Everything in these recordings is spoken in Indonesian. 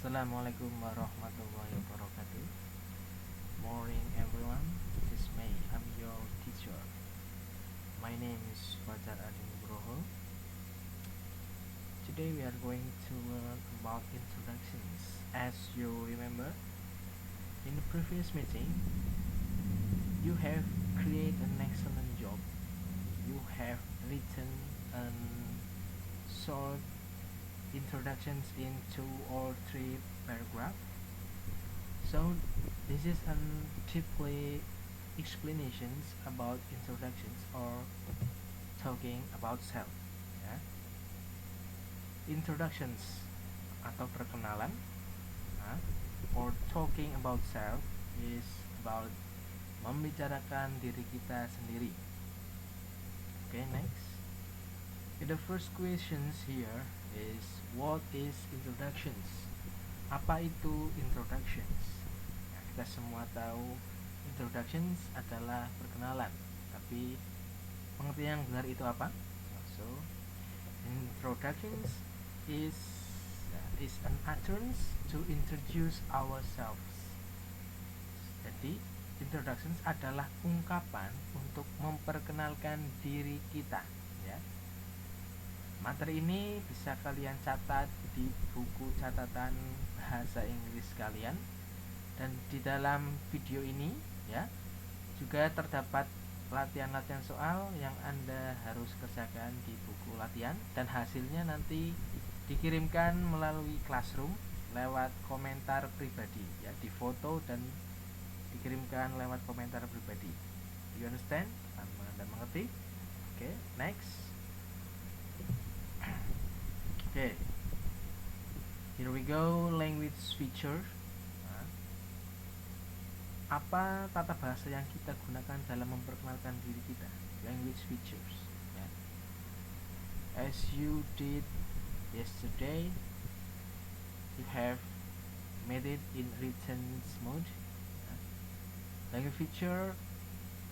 Assalamualaikum warahmatullahi wabarakatuh. Morning everyone. This is May. I'm your teacher. My name is Fajar Ali Nugroho. Today we are going to learn about introductions. As you remember, in the previous meeting, you have created an excellent job. You have written an short introductions in 2 or 3 paragraphs. So this is an deeply explanations about introductions or talking about self. Ya. Introductions atau perkenalan, or talking about self is about membicarakan diri kita sendiri. Okay, next. The first questions here is what is introductions? Apa itu introductions? Nah, kita semua tahu introductions adalah perkenalan, tapi pengertian yang benar itu apa? So, introductions is an utterance to introduce ourselves. Jadi, introductions adalah ungkapan untuk memperkenalkan diri kita, ya. Materi ini bisa kalian catat di buku catatan bahasa Inggris kalian, dan di dalam video ini ya juga terdapat latihan-latihan soal yang Anda harus kerjakan di buku latihan, dan hasilnya nanti dikirimkan melalui Classroom lewat komentar pribadi, ya, di foto dan dikirimkan lewat komentar pribadi. You understand? Anda mengerti? Okay, next. Okay, here we go. Language feature. Apa tata bahasa yang kita gunakan dalam memperkenalkan diri kita? Language features, ya. As you did yesterday, you have made it in written mode, ya. Language feature,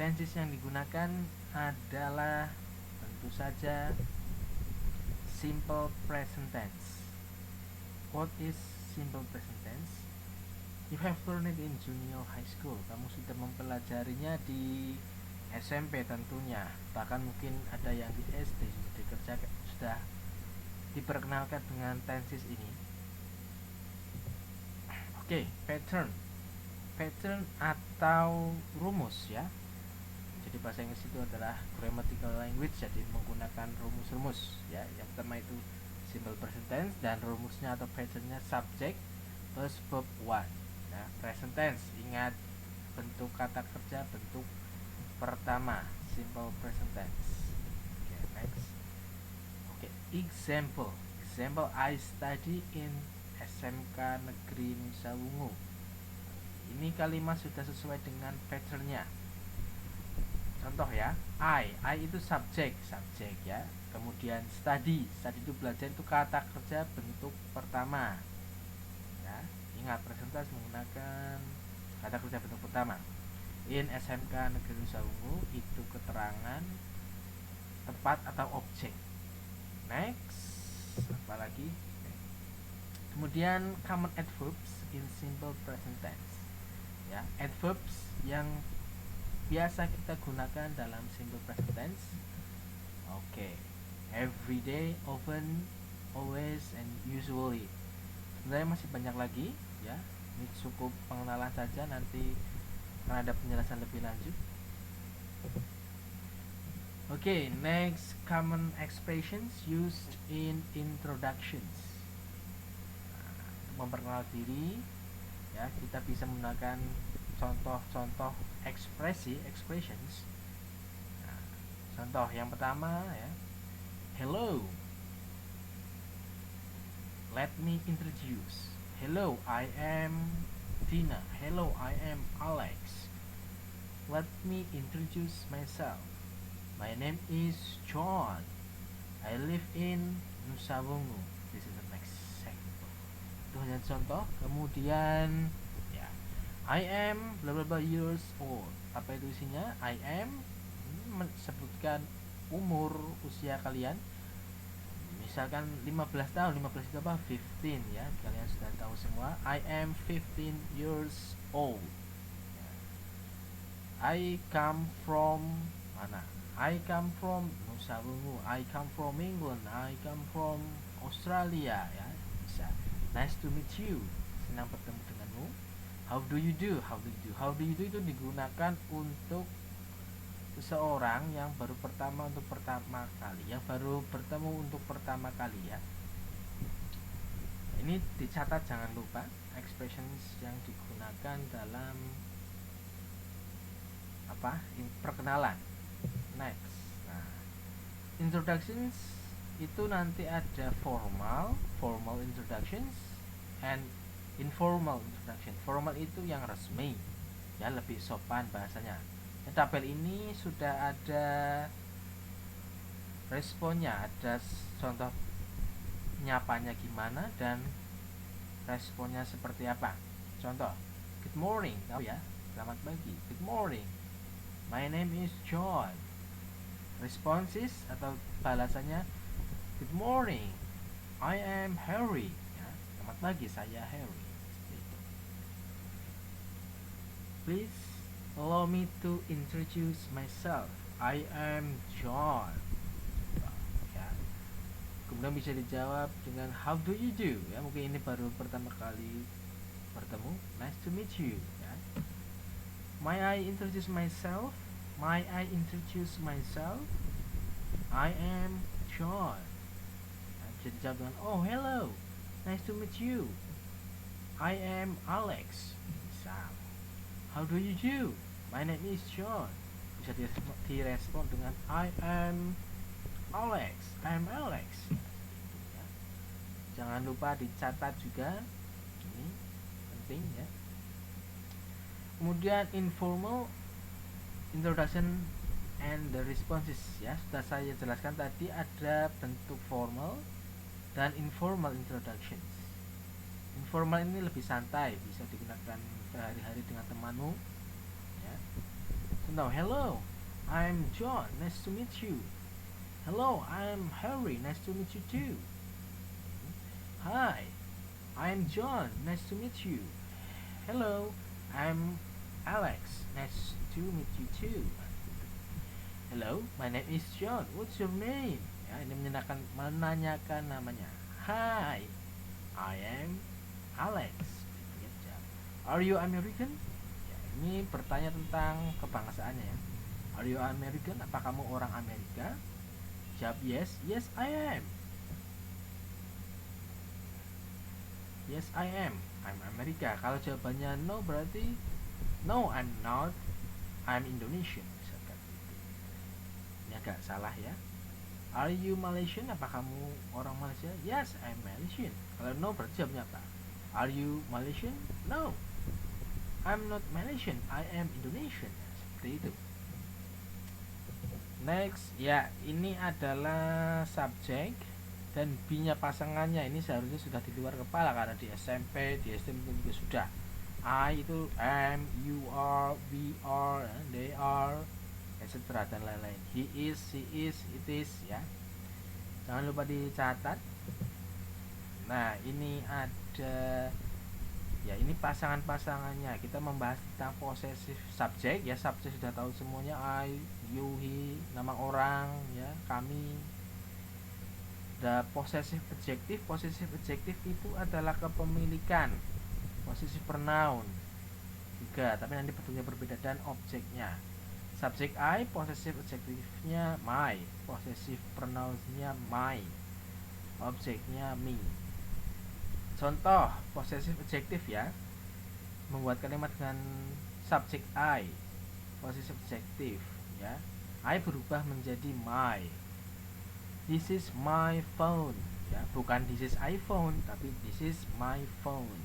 tenses yang digunakan adalah tentu saja simple present tense. What is simple present tense? You have learned it in junior high school. Kamu sudah mempelajarinya di SMP tentunya. Bahkan mungkin ada yang di SD sudah diperkenalkan dengan tenses ini. Oke, pattern. Pattern atau rumus, ya. Jadi bahasa Inggris itu adalah grammatical language, jadi menggunakan rumus-rumus, ya. Yang pertama itu simple present tense, dan rumusnya atau patternnya subject plus verb one. Nah, present tense, ingat bentuk kata kerja bentuk pertama, simple present tense. Okay, next. Okay, example. I study in SMK Negeri Nusa Wungu. Ini kalimat sudah sesuai dengan patternnya. Contoh, ya, I itu subjek, ya. Kemudian study itu belajar, itu kata kerja bentuk pertama, ya. Ingat, present tense menggunakan kata kerja bentuk pertama. In SMK Negeri Nusa Wungu itu keterangan tempat atau objek. Next, apa lagi? Kemudian common adverbs in simple present tense, ya. Adverbs yang biasa kita gunakan dalam simple present tense. Oke. Every day, often, always, and usually. Sebenarnya masih banyak lagi, ya. Ini cukup pengenalan saja, nanti akan ada penjelasan lebih lanjut. Oke, next, common expressions used in introductions. Memperkenalkan diri, ya, kita bisa menggunakan contoh-contoh expressions. Nah, contoh yang pertama, ya, hello, let me introduce. Hello, I am Dina. Hello, I am Alex. Let me introduce myself. My name is John. I live in Nusa Wungu. This is the next example. Itu hanya contoh. Kemudian, I am blah blah blah years old. Apa itu isinya? I am, sebutkan umur usia kalian. misalkan 15 tahun, 15 itu apa? 15 ya, kalian sudah tahu semua. I am 15 years old. I come from mana? I come from Nusa Tenggara. I come from England. I come from Australia ya. Bisa. Nice to meet you. Senang bertemu denganmu. How do you do? How do you do? How do you do itu digunakan untuk seseorang yang baru pertama kali, yang baru bertemu untuk pertama kali ya. Ini dicatat, jangan lupa expressions yang digunakan dalam perkenalan. Next. Nah, introductions itu nanti ada formal introductions and informal introduction. Formal itu yang resmi ya, lebih sopan bahasanya. Di tabel ini sudah ada responnya, ada contoh nyapanya gimana dan responnya seperti apa. Contoh, good morning, tahu ya, selamat pagi, good morning, my name is John. Responses atau balasannya, good morning, I am Harry ya, selamat pagi, saya Harry. Please allow me to introduce myself, I am John ya. Kemudian bisa dijawab dengan how do you do ya, mungkin ini baru pertama kali bertemu, nice to meet you ya. May I introduce myself, I am John ya, bisa dijawab dengan oh hello, nice to meet you, I am Alex. Misal, how do you do, my name is John. Bisa direspon dengan I am Alex. Ya. Jangan lupa dicatat juga, ini penting ya. Kemudian informal introduction and the responses ya, sudah saya jelaskan tadi, ada bentuk formal dan informal introductions. Informal ini lebih santai, bisa digunakan sehari-hari dengan temanmu ya. Contoh, hello, I'm John, nice to meet you. Hello, I'm Harry, nice to meet you too. Hi, I'm John, nice to meet you. Hello, I'm Alex, nice to meet you too. Hello, my name is John, what's your name? Ya, ini menanyakan namanya. Hi, I am Alex. Are you American? Ya, ini bertanya tentang kebangsaannya ya. Are you American? Apa kamu orang Amerika? Jawab yes, yes I am. Yes I am, I'm Amerika. Kalau jawabannya no berarti no I'm not, I'm Indonesian misalkan. Ini agak salah ya. Are you Malaysian? Apa kamu orang Malaysia? Yes I'm Malaysian. Kalau no berarti jawabnya apa? Are you Malaysian? No, I'm not Malaysian, I am Indonesian. Seperti itu. Next, ya ini adalah subjek dan B-nya pasangannya ini seharusnya sudah di luar kepala karena di SMP, di SD mungkin juga sudah. I itu am, you are, we are, they are, etc. dan lain-lain. He is, she is, it is ya. Jangan lupa dicatat. Nah, ini ada ya, ini pasangan-pasangannya. Kita membahas tentang possessive subject ya, subjek sudah tahu semuanya, I, you, he, nama orang ya, kami. The possessive adjective itu adalah kepemilikan, possessive pronoun juga, tapi nanti bentuknya berbeda dan objeknya. Subjek I, possessive adjective-nya my, possessive pronoun-nya my, objeknya me. Contoh possessive adjective ya, membuat kalimat dengan subjek I, possessive adjective ya. I berubah menjadi my. This is my phone ya, bukan this is iPhone, tapi this is my phone.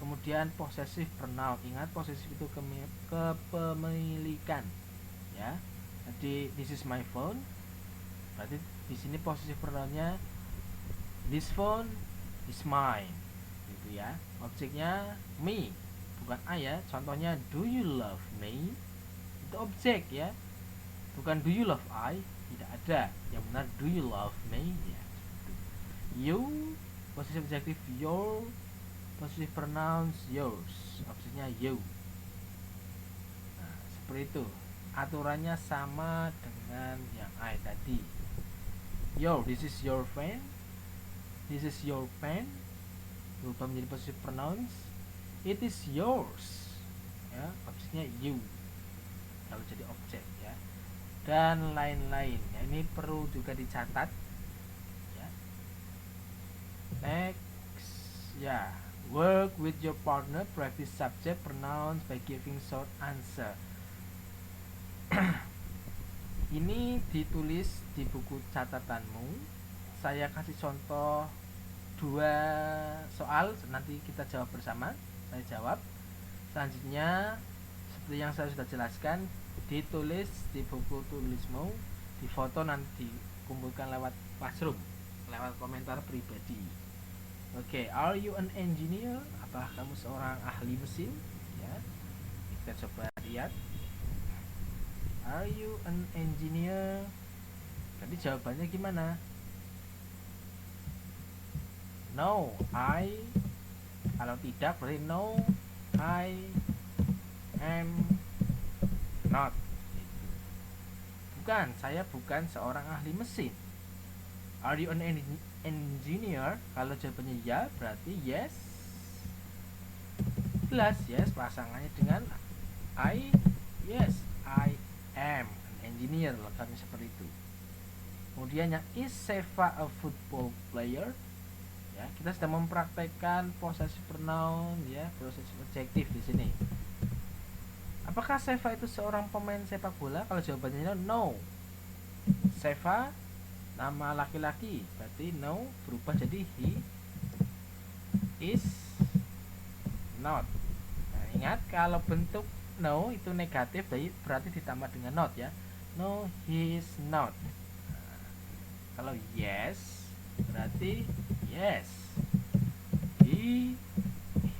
Kemudian possessive pronoun, ingat possessive itu kepemilikan ya. Jadi this is my phone, berarti di sini possessive pronounnya this phone is mine gitu ya. Objeknya me, bukan I ya. Contohnya do you love me, itu objek ya, bukan do you love I, tidak ada. Yang benar do you love me ya, You, possessive adjective your, possessive pronouns yours, opsinya you. Nah, seperti itu. Aturannya sama dengan yang I tadi. Your, this is your pen. This is your pen. Berubah menjadi possessive pronouns. It is yours. Ya, opsinya you. Kalau jadi objek ya. Dan lain-lain. Ya, ini perlu juga dicatat. Ya. Next, ya. Work with your partner, practice subject pronouns by giving short answer. Ini ditulis di buku catatanmu. Saya kasih contoh 2 soal, nanti kita jawab bersama. Saya jawab. Selanjutnya seperti yang saya sudah jelaskan, ditulis di buku tulismu, difoto, nanti dikumpulkan lewat classroom, lewat komentar pribadi. Oke, are you an engineer? Apakah kamu seorang ahli mesin? Ya, kita coba lihat. Are you an engineer? Jadi jawabannya gimana? No, I. Kalau tidak berarti no, I am not. Bukan, saya bukan seorang ahli mesin. Are you an engineer? Kalau jawabannya ya, berarti yes. Jelas, yes, pasangannya dengan I. Yes, I am an engineer. Lengkapnya seperti itu. Kemudian yang is Seva a football player? Ya, kita sedang mempraktekkan possessive pronoun, ya, possessive adjective di sini. Apakah Seva itu seorang pemain sepak bola? Kalau jawabannya no. Seva nama laki-laki, berarti no berubah jadi he is not. Nah, ingat kalau bentuk no itu negatif, berarti ditambah dengan not ya. No, he is not. Nah, kalau yes berarti yes.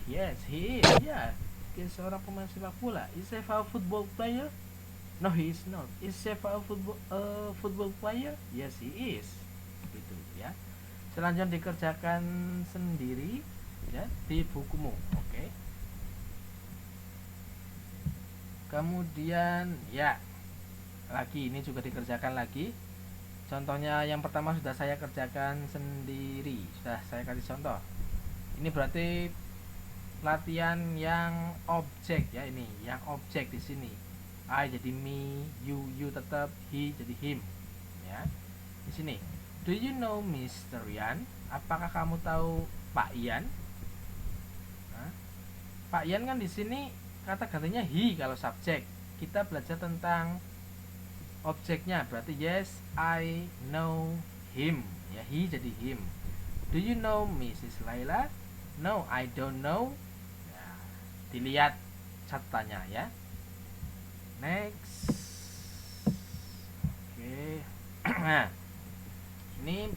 Yes, he is. Ya, dia seorang pemain sepak bola. Is he a football player? No, he is not. Is Seva a football player? Yes, he is. Gitu ya. Selanjutnya dikerjakan sendiri ya di bukumu. Oke. Kemudian ya, lagi ini juga dikerjakan lagi. Contohnya yang pertama sudah saya kerjakan sendiri. Sudah saya kasih contoh. Ini berarti latihan yang objek ya, ini yang objek di sini. I jadi me, you tetap, he jadi him. Ya. Di sini. Do you know Mr. Yan? Apakah kamu tahu Pak Yan? Nah, Pak Yan kan di sini kata gantinya he kalau subjek. Kita belajar tentang objeknya, berarti yes, I know him. Ya, he jadi him. Do you know Mrs. Laila? No, I don't know. Ya, dilihat catatannya ya. Next. Oke. Nah, ini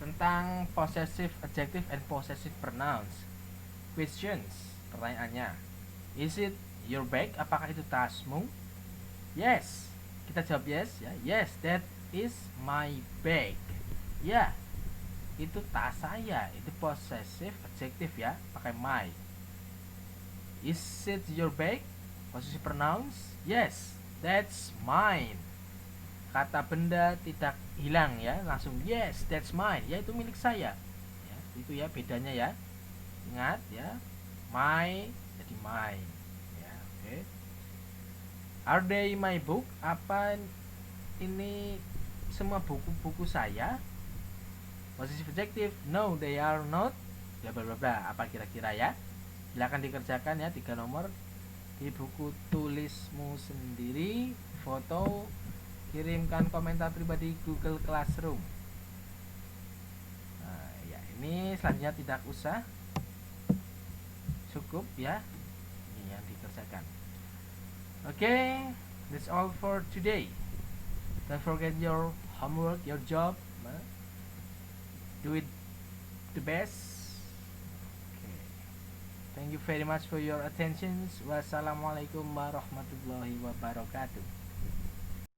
tentang possessive adjective and possessive pronouns. Questions. Pertanyaannya, is it your bag? Apakah itu tasmu? Yes. Kita jawab yes ya. Yes, that is my bag. Ya, itu tas saya. Itu possessive adjective ya, pakai my. Is it your bag? Possessive pronouns. Yes, that's mine. Kata benda tidak hilang ya, langsung yes, that's mine. Ya, itu milik saya. Ya, itu ya bedanya ya. Ingat ya, my jadi mine. Ya, oke. Okay. Are they my book? Apa ini semua buku-buku saya? Possessive adjective. No, they are not. Ya, bla bla bla. Apa kira-kira ya? Silakan dikerjakan ya, 3 nomor di buku tulismu sendiri, foto, kirimkan komentar pribadi Google Classroom. Nah, ya ini selanjutnya tidak usah, cukup ya ini yang dikerjakan. Okay, that's all for today. Don't forget your homework, your job. Do it the best. Thank you very much for your attention. Wassalamualaikum warahmatullahi wabarakatuh.